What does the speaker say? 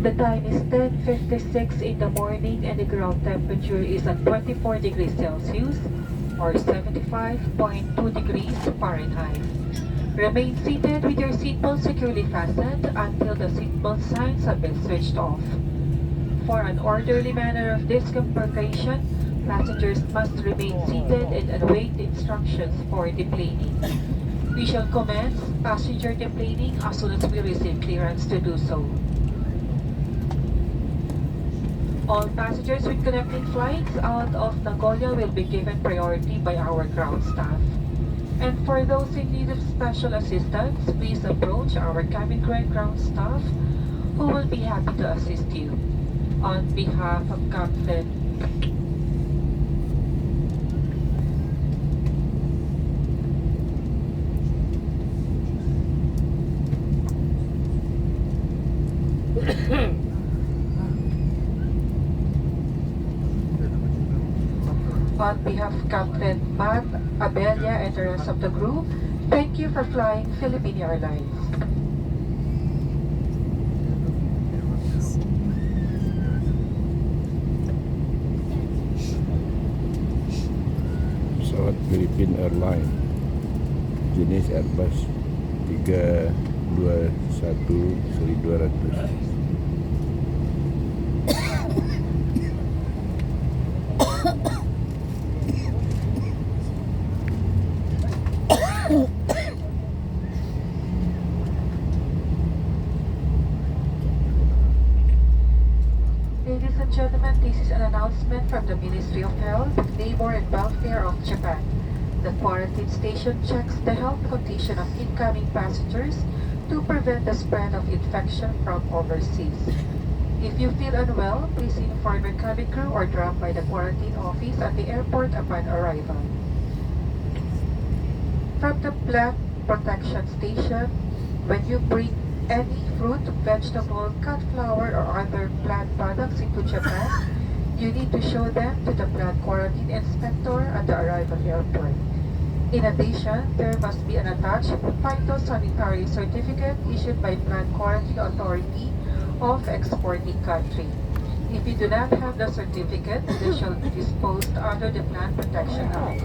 The time is 10:56 in the morning and the ground temperature is at 24 degrees Celsius or 75.2 degrees Fahrenheit. Remain seated with your seatbelt securely fastened until the seatbelt signs have been switched off. For an orderly manner of disembarkation, passengers must remain seated and await the instructions for deplaning. We shall commence passenger deplaning as soon as we receive clearance to do so. All passengers with connecting flights out of Nagoya will be given priority by our ground staff. And for those in need of special assistance, please approach our cabin crew and ground staff who will be happy to assist you. On behalf of Captain On behalf of Captain Matt, Abelia, and the rest of the crew, thank you for flying Philippine Airlines. Pesawat Philippine Airline jenis Airbus 321-200. Ladies and gentlemen, this is an announcement from the Ministry of Health, Labor and Welfare of Japan. The quarantine station checks the health condition of incoming passengers to prevent the spread of infection from overseas. If you feel unwell, please inform your cabin crew or drop by the quarantine office at the airport upon arrival. From the plant protection station, when you bring any fruit, vegetable, cut flower, or other plant products into Japan, you need to show them to the plant quarantine inspector at the arrival airport. In addition, there must be an attached phytosanitary certificate issued by Plant Quarantine Authority of exporting country. If you do not have the certificate, they shall be disposed under the Plant Protection Act.